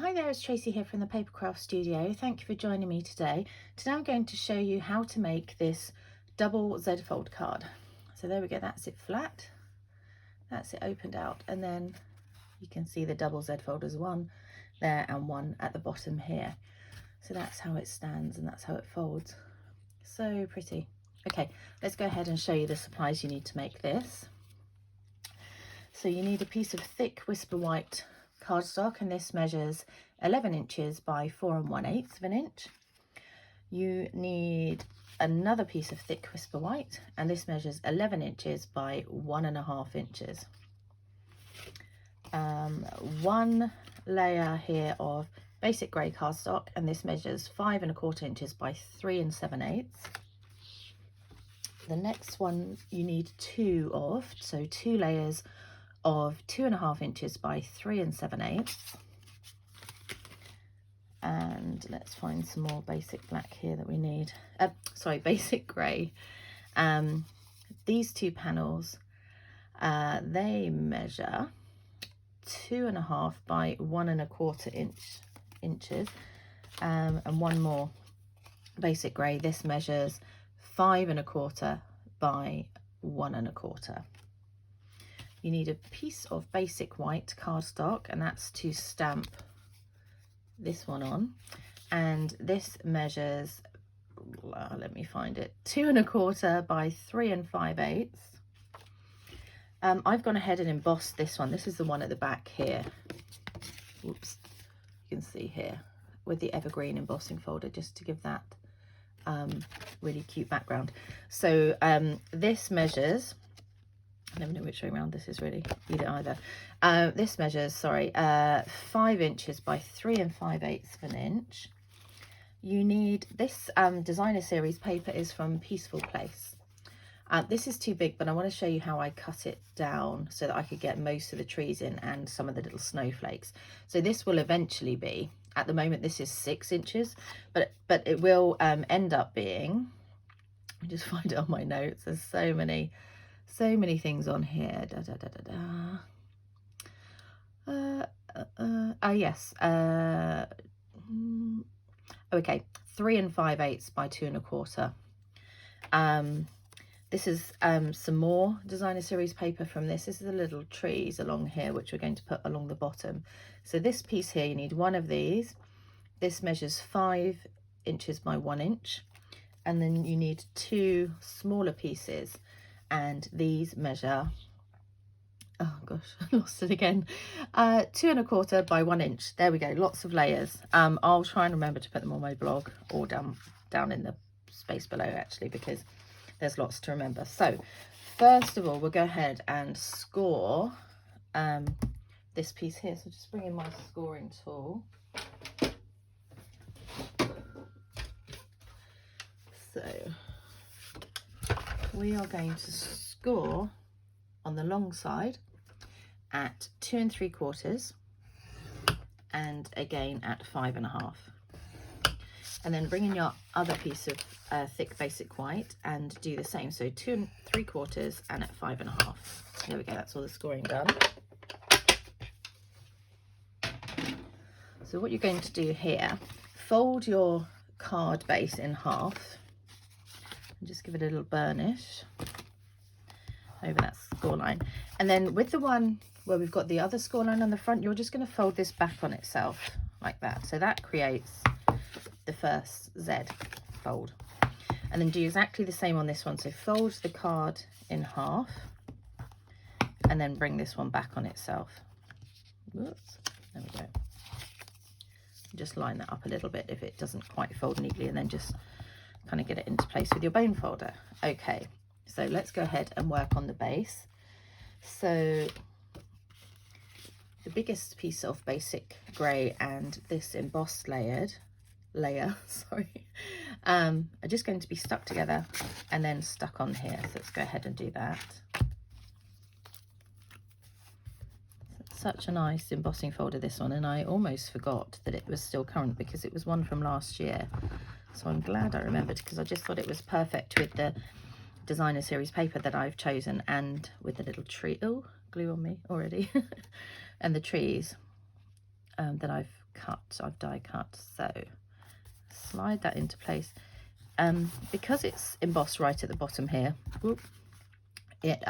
Hi there, it's Tracy here from the Papercraft Studio. Thank you for joining me today. Today I'm going to show you how to make this double Z fold card. So there we go, that's it flat, that's it opened out, and then you can see the double Z folders, one there and one at the bottom here. So that's how it stands and that's how it folds. So pretty. Okay, let's go ahead and show you the supplies you need to make this. So you need a piece of thick Whisper White cardstock, and this measures 11 inches by 4 1/8 of an inch. You need another piece of thick Whisper White, and this measures 11 inches by 1 1/2 inches. One layer here of basic grey cardstock, and this measures 5 1/4 inches by 3 7/8. The next one you need two of, so 2 layers of 2 1/2 inches by 3 7/8. And let's find some more basic black here that we need. Basic grey. These two panels, they measure 2 1/2 by 1 1/4 inches. And one more basic grey. This measures 5 1/4 by 1 1/4. You need a piece of basic white cardstock, and that's to stamp this one on, and this measures, let me find it, 2 1/4 by 3 5/8. I've gone ahead and embossed this one. This is the one at the back here. Oops, you can see here with the evergreen embossing folder, just to give that really cute background. So this measures, I never know which way around this is really, either. This measures, 5 inches by 3 5/8 of an inch. You need this designer series paper is from Peaceful Place. This is too big, but I want to show you how I cut it down so that I could get most of the trees in and some of the little snowflakes. So this will eventually be, at the moment this is 6 inches, but it will end up being, let me just find it on my notes, there's so many things on here. Yes. Okay, 3 5/8 by 2 1/4. This is some more designer series paper from this. This is the little trees along here, which we're going to put along the bottom. So this piece here, you need one of these. This measures 5 inches by 1 inch. And then you need 2 smaller pieces, and these measure, oh gosh, I lost it again, 2 1/4 by 1 inch. There we go, lots of layers. I'll try and remember to put them on my blog or down in the space below, actually, because there's lots to remember. So first of all, we'll go ahead and score this piece here. So just bring in my scoring tool. So we are going to score on the long side at 2 3/4 and again at 5 1/2. And then bring in your other piece of thick basic white and do the same. So 2 3/4 and at 5 1/2. There we go, that's all the scoring done. So what you're going to do here, fold your card base in half and just give it a little burnish over that score line. And then with the one where we've got the other score line on the front, you're just going to fold this back on itself like that. So that creates the first Z fold. And then do exactly the same on this one. So fold the card in half and then bring this one back on itself. Whoops, there we go. Just line that up a little bit if it doesn't quite fold neatly, and then just kind of get it into place with your bone folder. Okay, so let's go ahead and work on the base. So the biggest piece of basic grey and this embossed layer are just going to be stuck together and then stuck on here. So let's go ahead and do that. Such a nice embossing folder, this one, and I almost forgot that it was still current because it was one from last year. So I'm glad I remembered, because I just thought it was perfect with the designer series paper that I've chosen and with the little tree, oh, glue on me already, and the trees that I've cut, I've die cut. So slide that into place. Because it's embossed right at the bottom here, whoop, it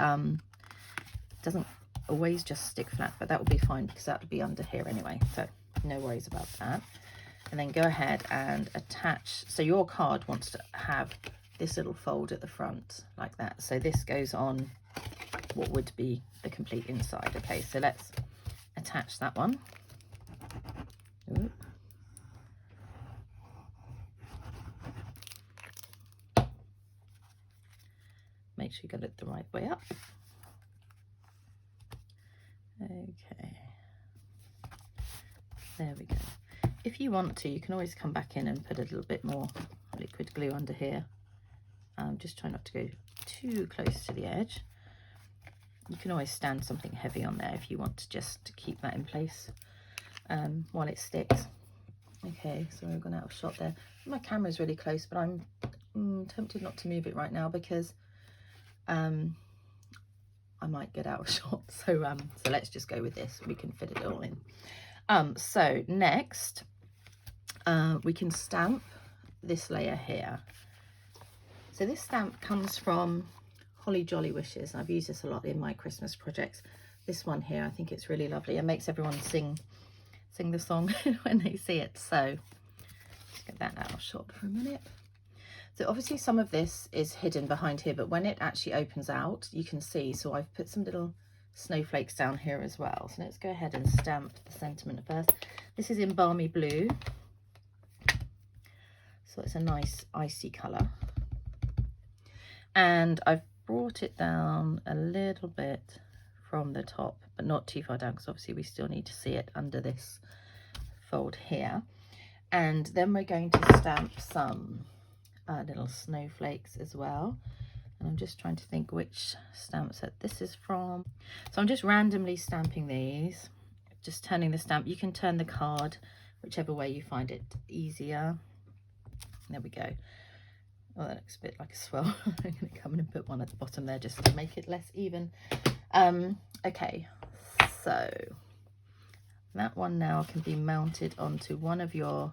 doesn't always just stick flat, but that will be fine because that will be under here anyway, so no worries about that. And then go ahead and attach. So your card wants to have this little fold at the front like that, so this goes on what would be the complete inside. Okay, so let's attach that one. Ooh. Make sure you get it the right way up. Okay, there we go. If you want to, you can always come back in and put a little bit more liquid glue under here. Just try not to go too close to the edge. You can always stand something heavy on there if you want to, just to keep that in place while it sticks. Okay, so I've gone out of shot there. My camera's really close, but I'm tempted not to move it right now because I might get out of shot. So let's just go with this. We can fit it all in. So next, we can stamp this layer here. So this stamp comes from Holly Jolly Wishes. I've used this a lot in my Christmas projects. This one here, I think it's really lovely. It makes everyone sing the song when they see it. So let's get that out of shot for a minute. So obviously some of this is hidden behind here, but when it actually opens out, you can see. So I've put some little snowflakes down here as well. So let's go ahead and stamp the sentiment first. This is in Balmy Blue. So it's a nice icy colour. And I've brought it down a little bit from the top, but not too far down, because obviously we still need to see it under this fold here. And then we're going to stamp some little snowflakes as well. And I'm just trying to think which stamp set this is from. So I'm just randomly stamping these, just turning the stamp. You can turn the card whichever way you find it easier. There we go. Oh, that looks a bit like a swirl. I'm going to come in and put one at the bottom there just to make it less even. Okay, so that one now can be mounted onto one of your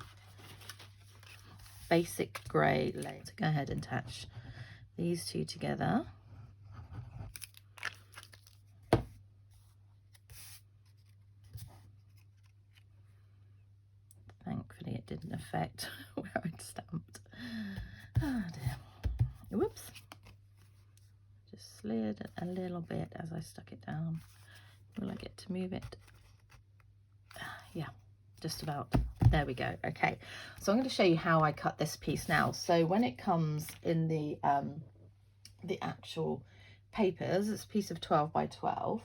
basic grey layers. So go ahead and attach these two together. Thankfully it didn't affect where I'd stamped. Oh dear. Whoops. Just slid a little bit as I stuck it down. Will I get to move it? Yeah, just about. There we go. Okay, so I'm going to show you how I cut this piece now. So when it comes in the actual papers, it's a piece of 12 by 12,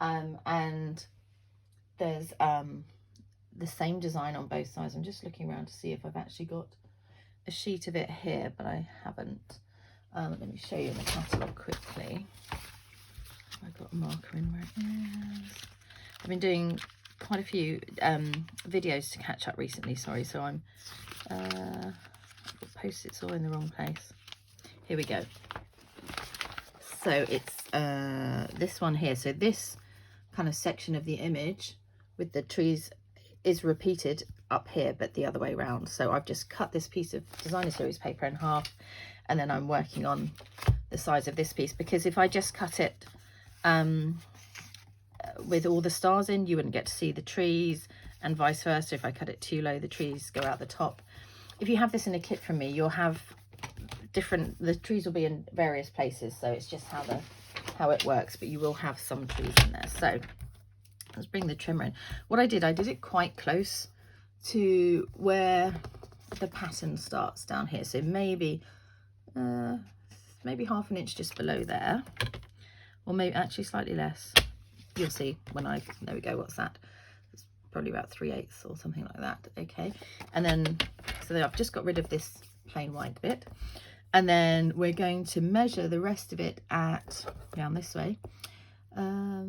and there's the same design on both sides. I'm just looking around to see if I've actually got a sheet of it here, but I haven't. Let me show you in the catalogue quickly. I've got a marker in where it is. I've been doing quite a few videos to catch up recently, sorry, so I'm the post-its all in the wrong place. Here we go. So it's this one here. So this kind of section of the image with the trees is repeated up here, but the other way around. So I've just cut this piece of designer series paper in half, and then I'm working on the size of this piece, because if I just cut it with all the stars in, you wouldn't get to see the trees, and vice versa. If I cut it too low, the trees go out the top. If you have this in a kit from me, you'll have the trees will be in various places, so it's just how it works, but you will have some trees in there. So let's bring the trimmer in. What I did it quite close to where the pattern starts down here, so maybe half an inch just below there, or maybe actually slightly less. You'll see when there we go, what's that? It's probably about 3/8 or something like that. Okay, and then so then I've just got rid of this plain white bit, and then we're going to measure the rest of it at down this way at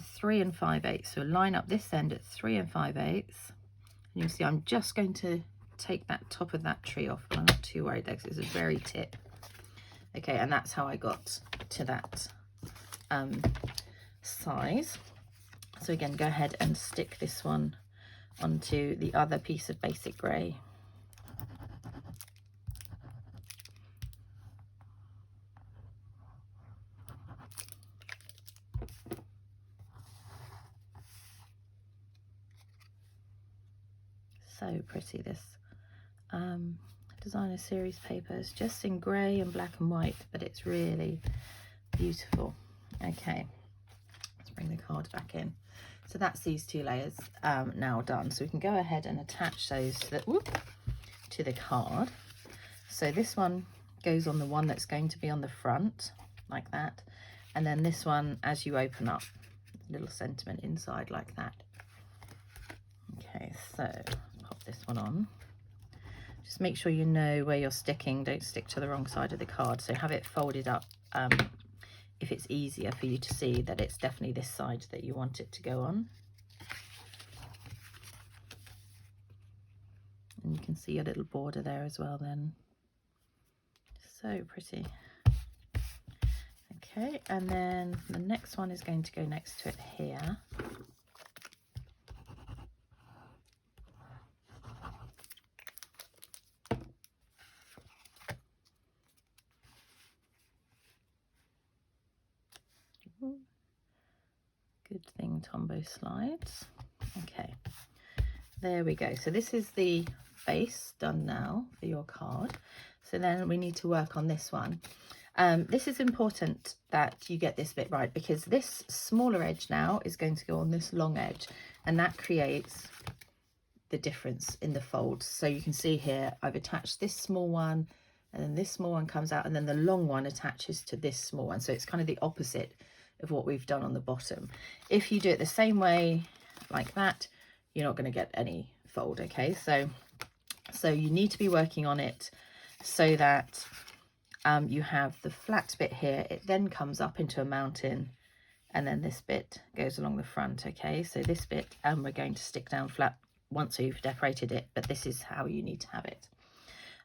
3 5/8. So line up this end at 3 5/8, and you can see I'm just going to take that top of that tree off. I'm not too worried there because it's a very tip. Okay, and that's how I got to that size. So again, go ahead and stick this one onto the other piece of basic grey. So pretty, this designer series paper is just in grey and black and white, but it's really beautiful. Okay, let's bring the card back in. So that's these two layers now done. So we can go ahead and attach those to the card. So this one goes on the one that's going to be on the front, like that. And then this one, as you open up, a little sentiment inside like that. Okay, so pop this one on. Just make sure you know where you're sticking. Don't stick to the wrong side of the card. So have it folded up if it's easier for you to see that it's definitely this side that you want it to go on. And you can see a little border there as well then. So pretty. Okay, and then the next one is going to go next to it here. Good thing Tombow slides. Okay, there we go. So this is the base done now for your card. So then we need to work on this one. This is important that you get this bit right, because this smaller edge now is going to go on this long edge, and that creates the difference in the folds. So you can see here I've attached this small one, and then this small one comes out, and then the long one attaches to this small one. So it's kind of the opposite of what we've done on the bottom. If you do it the same way like that, you're not going to get any fold. Okay, so you need to be working on it so that you have the flat bit here, it then comes up into a mountain, and then this bit goes along the front. Okay, so this bit we're going to stick down flat once we've decorated it, but this is how you need to have it.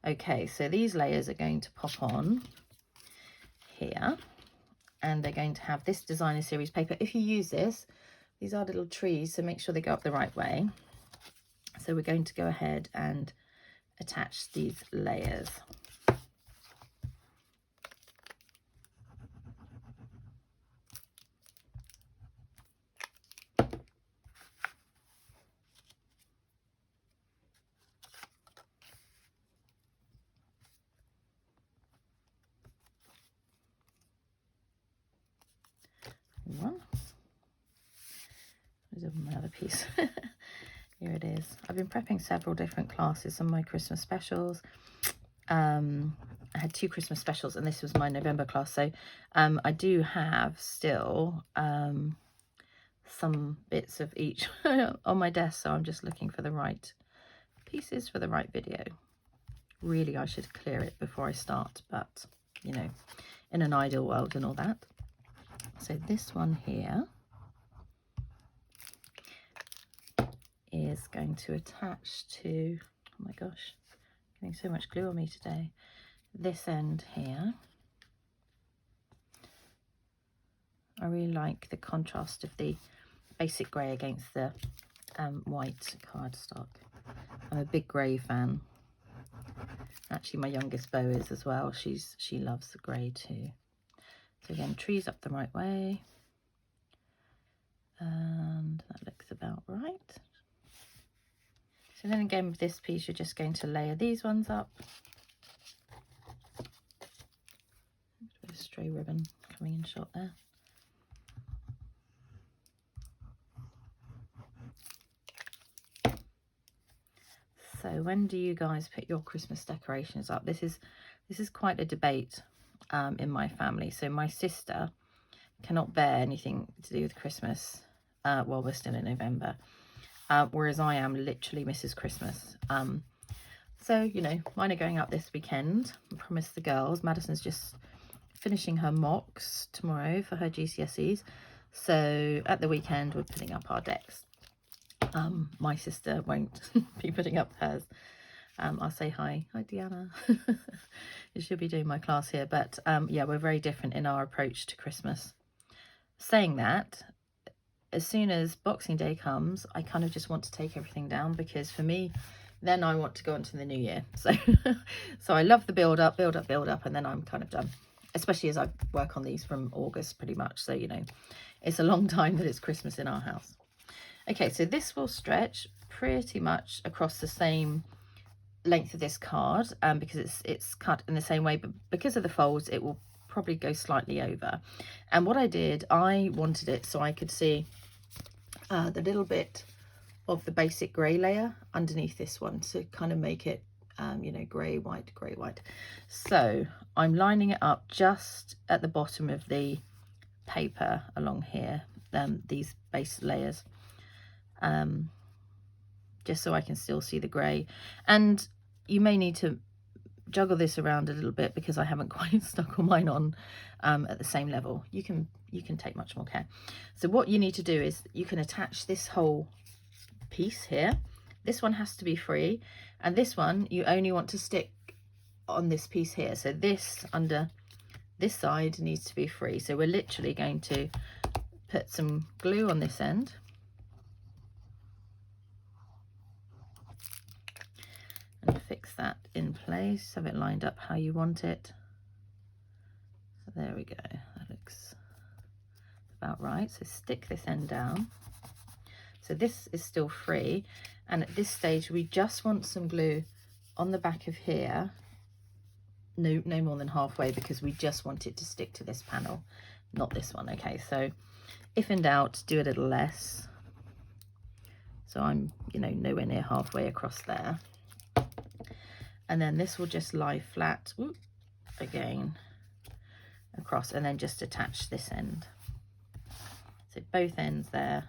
Okay, so these layers are going to pop on here, and they're going to have this designer series paper. If you use this, these are little trees, so make sure they go up the right way. So we're going to go ahead and attach these layers. One. There's another piece. Here it is. I've been prepping several different classes on my Christmas specials. I had 2 Christmas specials, and this was my November class. So I do have still some bits of each on my desk. So I'm just looking for the right pieces for the right video. Really, I should clear it before I start, but you know, in an ideal world and all that. So this one here is going to attach to, oh my gosh, getting so much glue on me today, this end here. I really like the contrast of the basic grey against the white cardstock. I'm a big grey fan. Actually, my youngest Beau is as well. She loves the grey too. So again, trees up the right way, and that looks about right. So then again, with this piece, you're just going to layer these ones up. A bit of stray ribbon coming in shot there. So when do you guys put your Christmas decorations up? This is quite a debate in my family. So my sister cannot bear anything to do with Christmas while we're still in November, whereas I am literally Mrs. Christmas. So, you know, mine are going up this weekend. I promised the girls. Madison's just finishing her mocks tomorrow for her GCSEs. So at the weekend, we're putting up our decks. My sister won't be putting up hers. I'll say hi Deanna. She'll be doing my class here, but yeah, we're very different in our approach to Christmas. Saying that, as soon as Boxing Day comes, I kind of just want to take everything down, because for me, then I want to go into the new year. So so I love the build up, and then I'm kind of done, especially as I work on these from August pretty much. So, you know, it's a long time that it's Christmas in our house. Okay, so this will stretch pretty much across the same length of this card, because it's cut in the same way, but because of the folds, it will probably go slightly over. And what I did, I wanted it so I could see the little bit of the basic grey layer underneath this one to kind of make it you know, grey, white. So I'm lining it up just at the bottom of the paper along here, these base layers, just so I can still see the grey. And you may need to juggle this around a little bit, because I haven't quite stuck all mine on at the same level. You can take much more care. So what you need to do is you can attach this whole piece here. This one has to be free, and this one you only want to stick on this piece here. So this under this side needs to be free. So we're literally going to put some glue on this end, and fix that in place, have it lined up how you want it. So there we go, that looks about right. So stick this end down. So this is still free, and at this stage we just want some glue on the back of here, no more than halfway, because we just want it to stick to this panel, not this one. Okay, so if in doubt, do a little less. So I'm, you know, nowhere near halfway across there. And then this will just lie flat, again, across, and then just attach this end. So both ends there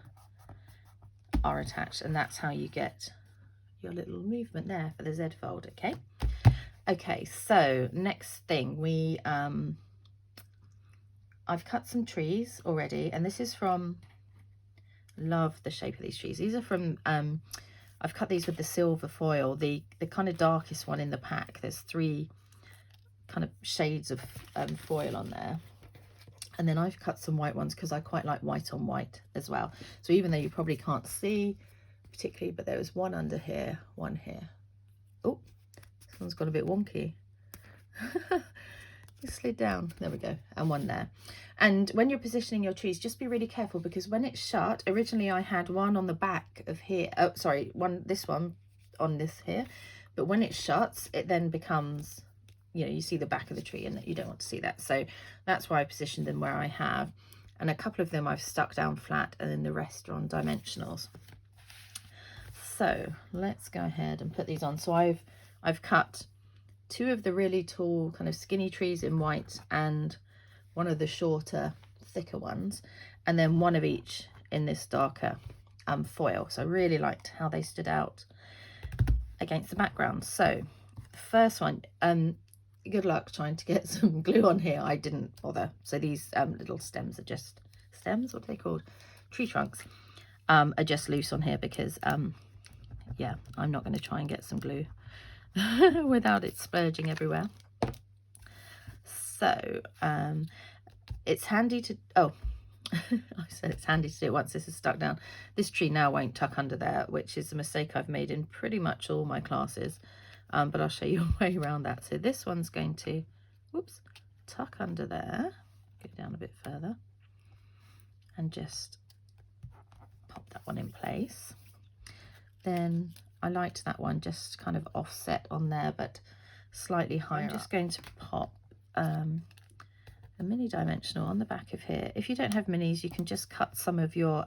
are attached, and that's how you get your little movement there for the Z fold. Okay, so next thing, we I've cut some trees already, and this is from, love the shape of these trees. These are from I've cut these with the silver foil, the kind of darkest one in the pack. There's 3 kind of shades of foil on there. And then I've cut some white ones because I quite like white on white as well. So even though you probably can't see particularly, but there was one under here, one here. Oh, this one's got a bit wonky. It slid down. There we go. And one there. And when you're positioning your trees, just be really careful, because when it's shut, originally I had one on the back of here. Oh, sorry, this one on this here. But when it shuts, it then becomes, you know, you see the back of the tree, and you don't want to see that. So that's why I positioned them where I have. And a couple of them I've stuck down flat, and then the rest are on dimensionals. So let's go ahead and put these on. So I've cut 2 of the really tall kind of skinny trees in white, and one of the shorter, thicker ones, and then one of each in this darker foil. So I really liked how they stood out against the background. So the first one, good luck trying to get some glue on here. I didn't bother. So these little stems are just stems, what are they called? Tree trunks are just loose on here, because yeah, I'm not going to try and get some glue without it splurging everywhere. So it's handy to, oh, I said it's handy to do it once this is stuck down. This tree now won't tuck under there, which is a mistake I've made in pretty much all my classes, but I'll show you a way around that. So this one's going to, whoops, tuck under there, go down a bit further, and just pop that one in place. Then I liked that one just kind of offset on there, but slightly higher. I'm just going to pop a mini dimensional on the back of here. If you don't have minis, you can just cut some of your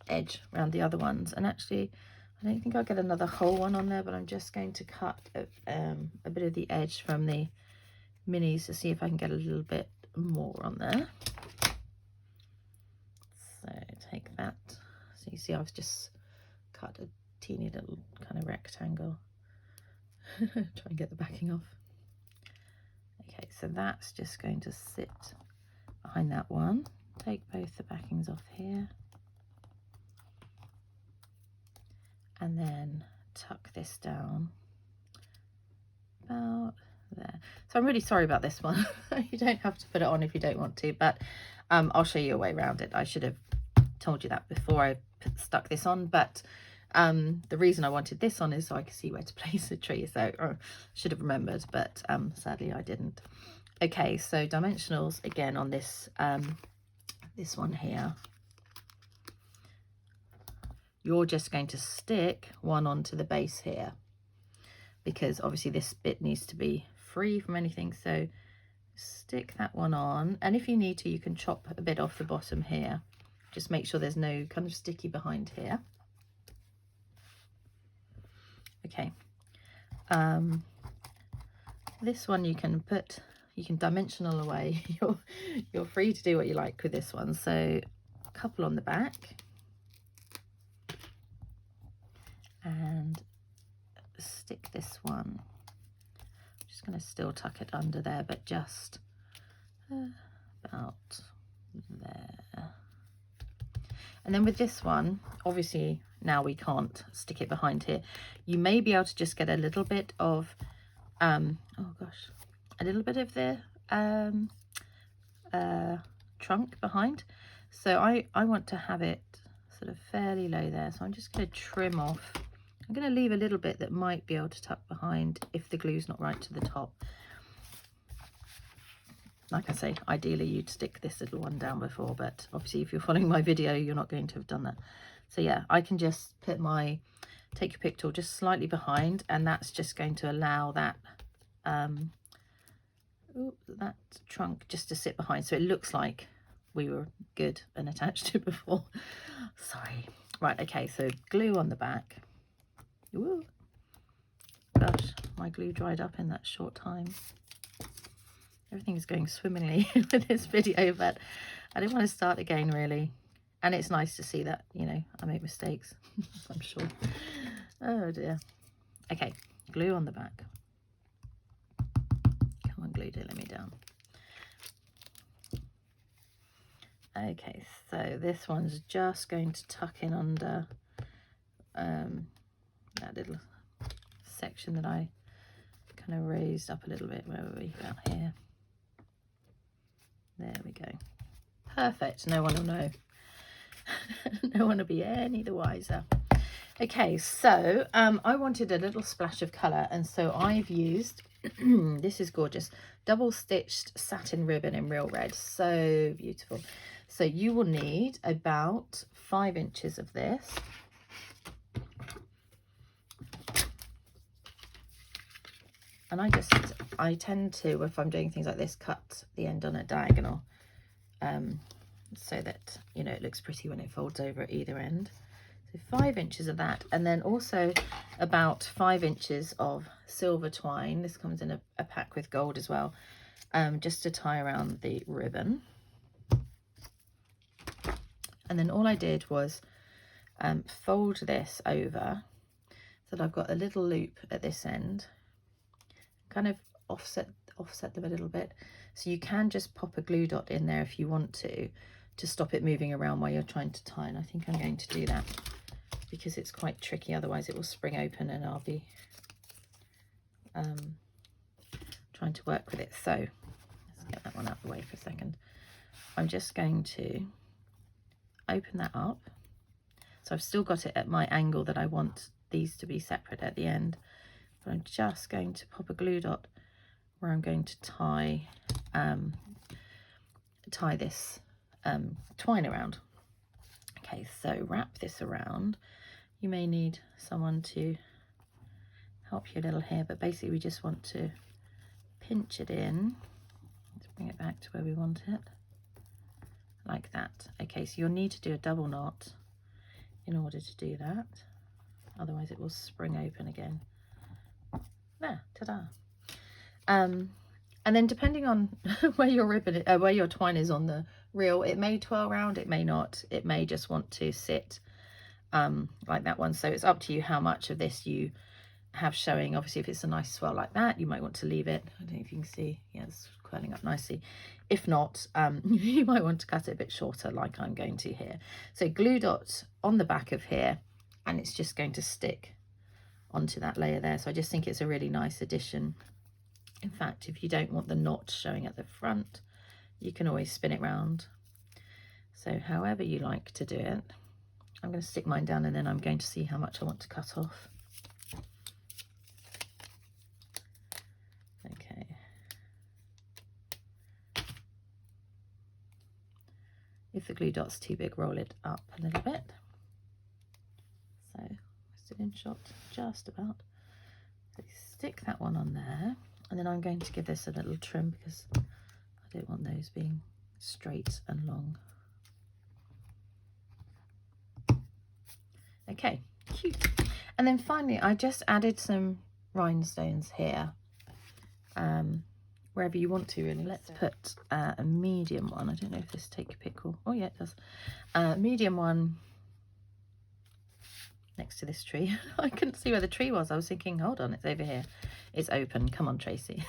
edge around the other ones. And actually, I don't think I'll get another whole one on there, but I'm just going to cut a bit of the edge from the minis to see if I can get a little bit more on there. So take that. So you see I've just cut a teeny little kind of rectangle. Try and get the backing off. Okay, so that's just going to sit behind that one. Take both the backings off here, and then tuck this down about there. So I'm really sorry about this one. You don't have to put it on if you don't want to, but I'll show you a way around it. I should have told you that before I stuck this on, but the reason I wanted this on is so I could see where to place the tree. So I should have remembered, but sadly I didn't. Okay, so dimensionals again on this this one here. You're just going to stick one onto the base here, because obviously this bit needs to be free from anything. So stick that one on, and if you need to, you can chop a bit off the bottom here. Just make sure there's no kind of sticky behind here. Okay. This one you can dimensional away. You're free to do what you like with this one. So a couple on the back, and stick this one. I'm just going to still tuck it under there, but just about there. And then with this one, obviously now we can't stick it behind here. You may be able to just get a little bit of oh gosh, a little bit of the trunk behind. So I want to have it sort of fairly low there, so I'm just going to trim off. I'm going to leave a little bit that might be able to tuck behind if the glue's not right to the top. Like I say, ideally you'd stick this little one down before, but obviously if you're following my video, you're not going to have done that. So yeah, I can just put my take your pick tool just slightly behind, and that's just going to allow that that trunk just to sit behind, so it looks like we were good and attached to before. Sorry. Right, okay, so glue on the back. Ooh. Gosh, my glue dried up in that short time. Everything is going swimmingly with this video, but I didn't want to start again really. And it's nice to see that, you know, I make mistakes, I'm sure. Oh dear. Okay, glue on the back. Come on, glue, don't let me down. Okay, so this one's just going to tuck in under that little section that I kind of raised up a little bit. Where were we? About here. There we go. Perfect. No one will know. No one will be any the wiser. Okay, so I wanted a little splash of colour, and so I've used this is gorgeous, double stitched satin ribbon in real red. So beautiful. So you will need about 5 inches of this. And I tend to, if I'm doing things like this, cut the end on a diagonal so that, you know, it looks pretty when it folds over at either end. So 5 inches of that, and then also about 5 inches of silver twine. This comes in a pack with gold as well, just to tie around the ribbon. And then all I did was fold this over so that I've got a little loop at this end, kind of offset them a little bit. So you can just pop a glue dot in there if you want to stop it moving around while you're trying to tie. And I think I'm going to do that because it's quite tricky, otherwise it will spring open and I'll be trying to work with it. So let's get that one out of the way for a second. I'm just going to open that up. So I've still got it at my angle that I want these to be separate at the end, but I'm just going to pop a glue dot where I'm going to tie this twine around. Okay, so wrap this around. You may need someone to help you a little here, but basically we just want to pinch it in. Let's bring it back to where we want it, like that. Okay, so you'll need to do a double knot in order to do that, otherwise it will spring open again. There, ta-da. And then depending on where your ribbon, where your twine is on the reel, it may twirl around, it may not. It may just want to sit like that one. So it's up to you how much of this you have showing. Obviously, if it's a nice swirl like that, you might want to leave it. I don't know if you can see. Yeah, it's curling up nicely. If not, you might want to cut it a bit shorter, like I'm going to here. So glue dot on the back of here, and it's just going to stick onto that layer there. So I just think it's a really nice addition In fact, if you don't want the knot showing at the front, you can always spin it round. So however you like to do it. I'm going to stick mine down and then I'm going to see how much I want to cut off. Okay. If the glue dot's too big, roll it up a little bit. So still in shot just about. So stick that one on there, and then I'm going to give this a little trim because I don't want those being straight and long. Okay, cute. And then finally, I just added some rhinestones here, wherever you want to really. Let's put a medium one. I don't know if this take a pickle. Oh yeah, it does. Medium one next to this tree. I couldn't see where the tree was. I was thinking, hold on, it's over here. It's open. Come on, Tracy.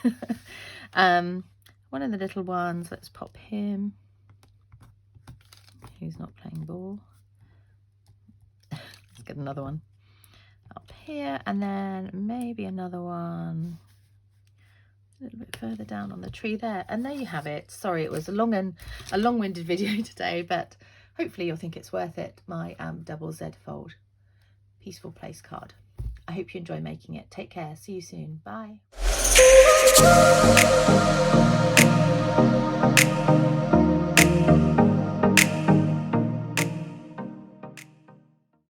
One of the little ones. Let's pop him. Who's not playing ball? Let's get another one up here, and then maybe another one a little bit further down on the tree there. And there you have it. Sorry, it was a long-winded video today, but hopefully you'll think it's worth it. My double Z fold Peaceful Place card. I hope you enjoy making it. Take care. See you soon. Bye.